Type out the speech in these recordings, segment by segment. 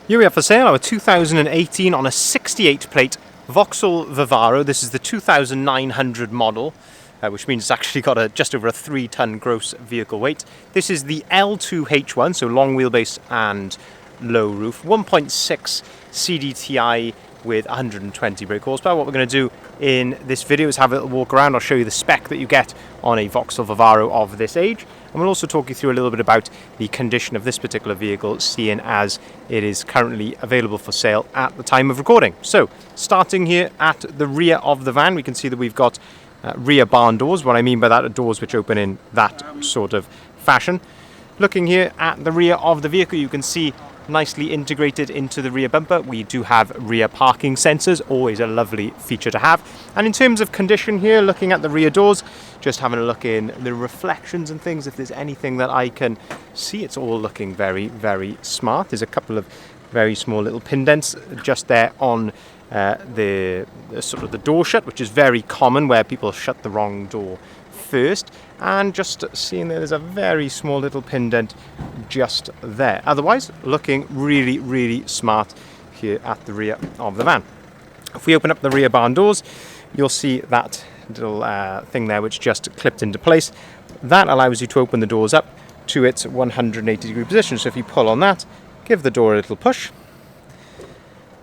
Here we have for sale our 2018 on a 68 plate Vauxhall Vivaro. This is the 2900 model, which means it's actually got just over a 3-ton gross vehicle weight. This is the L2 H1, so long wheelbase and low roof, 1.6 CDTI with 120 brake horsepower. What we're going to do in this video is have a little walk around. I'll show you the spec that you get on a Vauxhall Vivaro of this age, and we'll also talk you through a little bit about the condition of this particular vehicle, seeing as it is currently available for sale at the time of recording. So, starting here at the rear of the van, we can see that we've got rear barn doors. What I mean by that are doors which open in that sort of fashion. Looking here at the rear of the vehicle, you can see nicely integrated into the rear bumper, we do have rear parking sensors, always a lovely feature to have. And in terms of condition here, looking at the rear doors, just having a look in the reflections and things, if there's anything that I can see, it's all looking very, very smart. There's a couple of very small little pin dents just there on the sort of the door shut, which is very common where people shut the wrong door first, and just seeing there's a very small little pin dent just there. Otherwise, looking really, really smart here at the rear of the van. If we open up the rear barn doors, you'll see that little thing there which just clipped into place. That allows you to open the doors up to its 180 degree position. So if you pull on that, give the door a little push,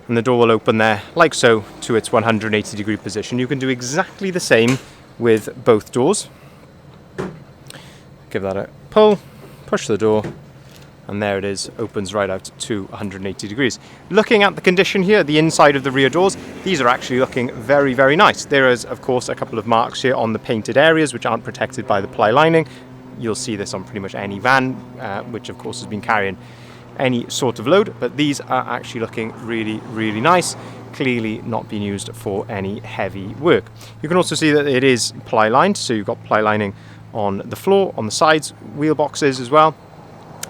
and the door will open there like so to its 180 degree position. You can do exactly the same with both doors. Give that a pull, push the door, and there it is, opens right out to 180 degrees. Looking at the condition here, the inside of the rear doors, these are actually looking very, very nice. There is, of course, a couple of marks here on the painted areas which aren't protected by the ply lining. You'll see this on pretty much any van, which of course has been carrying any sort of load, but these are actually looking really, really nice. Clearly not being used for any heavy work. You can also see that it is ply lined, so you've got ply lining on the floor, on the sides, wheel boxes as well,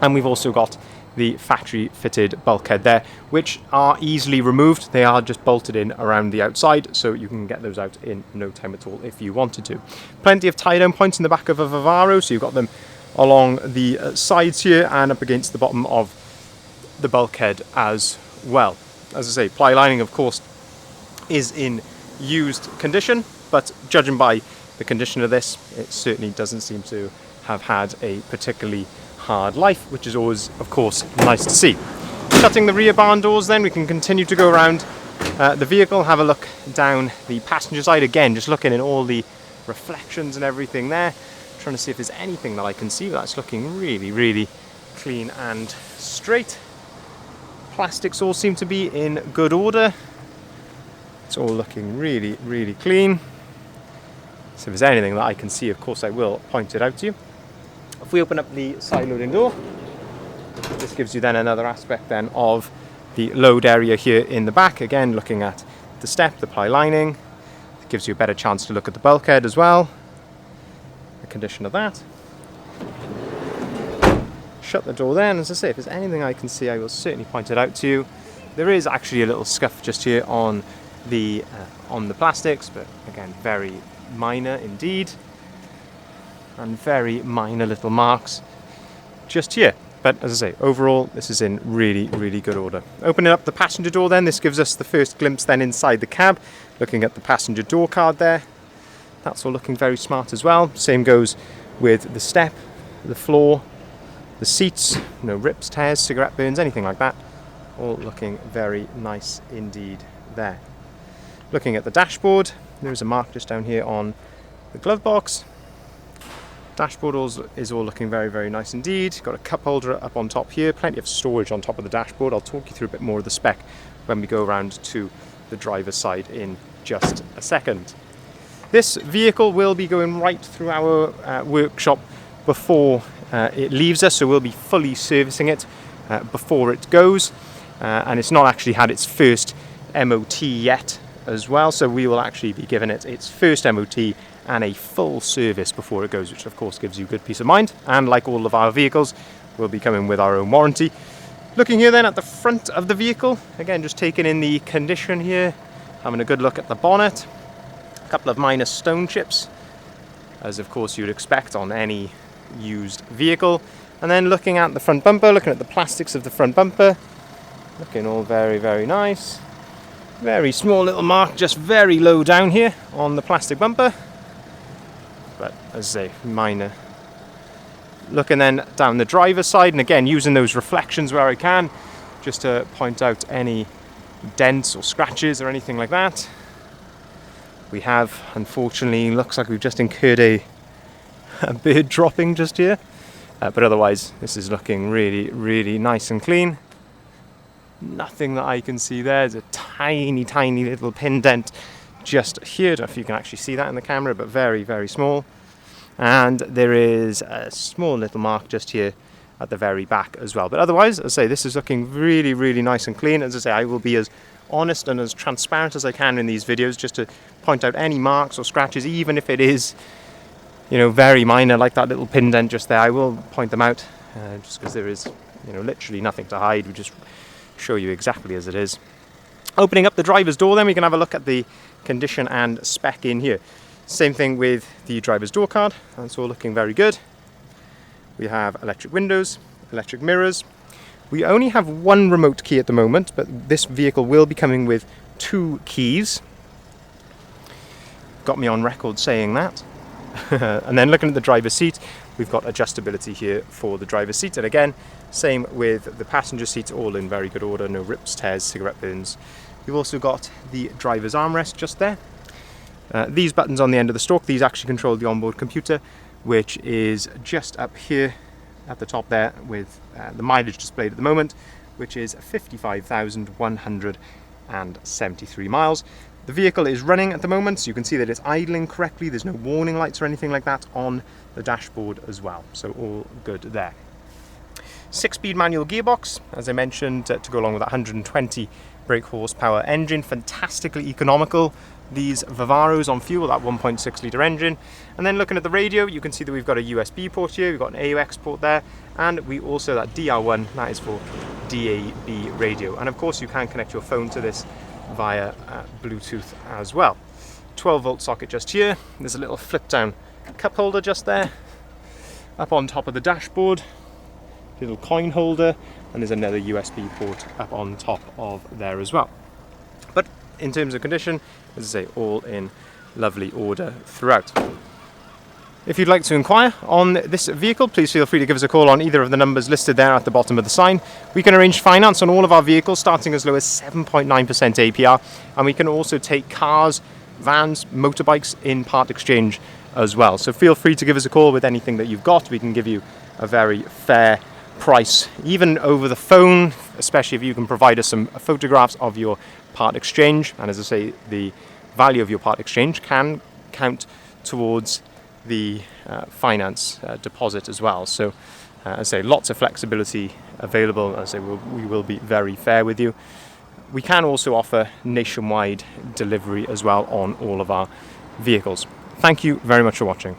and we've also got the factory fitted bulkhead there, which are easily removed. They are just bolted in around the outside, so you can get those out in no time at all if you wanted to. Plenty of tie down points in the back of a Vivaro, so you've got them along the sides here and up against the bottom of the bulkhead as well. As I say, ply lining of course is in used condition, but judging by the condition of this, it certainly doesn't seem to have had a particularly hard life, which is always of course nice to see. Shutting the rear barn doors, then we can continue to go around the vehicle, have a look down the passenger side. Again, just looking in all the reflections and everything there, trying to see if there's anything that I can see. That's looking really, really clean and straight. Plastics all seem to be in good order. It's all looking really, really clean. So if there's anything that I can see, of course I will point it out to you. If we open up the side loading door, this gives you then another aspect then of the load area here in the back. Again, looking at the step, the ply lining. It gives you a better chance to look at the bulkhead as well. The condition of that. Shut the door then. As I say, if there's anything I can see, I will certainly point it out to you. There is actually a little scuff just here on the plastics, but again, very minor indeed, and very minor little marks just here. But as I say, overall, this is in really, really good order. Opening up the passenger door then, this gives us the first glimpse then inside the cab. Looking at the passenger door card there, that's all looking very smart as well. Same goes with the step, the floor, the seats, no rips, tears, cigarette burns, anything like that. All looking very nice indeed there. Looking at the dashboard, there is a mark just down here on the glove box. Dashboard is all looking very, very nice indeed. Got a cup holder up on top here, plenty of storage on top of the dashboard. I'll talk you through a bit more of the spec when we go around to the driver's side in just a second. This vehicle will be going right through our workshop before it leaves us, so we'll be fully servicing it before it goes, and it's not actually had its first MOT yet as well, so we will actually be giving it its first MOT and a full service before it goes, which of course gives you good peace of mind. And like all of our vehicles, we'll be coming with our own warranty. Looking here then at the front of the vehicle, again just taking in the condition here, having a good look at the bonnet, a couple of minor stone chips, as of course you'd expect on any used vehicle. And then looking at the front bumper, looking at the plastics of the front bumper, Looking all very, very nice. Very small little mark, just very low down here on the plastic bumper. But as I say, minor. Looking then down the driver's side, and again using those reflections where I can, just to point out any dents or scratches or anything like that. We have, unfortunately, looks like we've just incurred a bird dropping just here. But otherwise, this is looking really, really nice and clean. Nothing that I can see there. There's a tiny, tiny little pin dent just here. I don't know if you can actually see that in the camera, but very, very small. And there is a small little mark just here at the very back as well. But otherwise, as I say, this is looking really, really nice and clean. As I say, I will be as honest and as transparent as I can in these videos, just to point out any marks or scratches, even if it is, you know, very minor, like that little pin dent just there. I will point them out, just because there is, you know, literally nothing to hide. We just show you exactly as it is. Opening up the driver's door, then we can have a look at the condition and spec in here. Same thing with the driver's door card. That's all looking very good. We have electric windows, electric mirrors. We only have one remote key at the moment, but this vehicle will be coming with 2 keys. Got me on record saying that. And then looking at the driver's seat, we've got adjustability here for the driver's seat. And again, same with the passenger seat, all in very good order, no rips, tears, cigarette burns. You've also got the driver's armrest just there. These buttons on the end of the stalk, these actually control the onboard computer, which is just up here at the top there with the mileage displayed at the moment, which is 55,173 miles. The vehicle is running at the moment, so you can see that it's idling correctly. There's no warning lights or anything like that on the dashboard as well, so all good there. 6-speed manual gearbox, as I mentioned, to go along with that 120 brake horsepower engine. Fantastically economical, these Vivaros on fuel, that 1.6 litre engine. And then looking at the radio, you can see that we've got a USB port here, we've got an AUX port there, and we also, that DR1, that is for DAB radio. And of course you can connect your phone to this via Bluetooth as well. 12-volt socket just here. There's a little flip down cup holder just there. Up on top of the dashboard, little coin holder, and there's another USB port up on top of there as well. But in terms of condition, as I say, all in lovely order throughout. If you'd like to inquire on this vehicle, please feel free to give us a call on either of the numbers listed there at the bottom of the sign. We can arrange finance on all of our vehicles starting as low as 7.9% APR, and we can also take cars, vans, motorbikes in part exchange as well. So feel free to give us a call with anything that you've got. We can give you a very fair price, even over the phone, especially if you can provide us some photographs of your part exchange. And as I say, the value of your part exchange can count towards the finance deposit as well. So as I say, lots of flexibility available. As I say, we will be very fair with you. We can also offer nationwide delivery as well on all of our vehicles. Thank you very much for watching.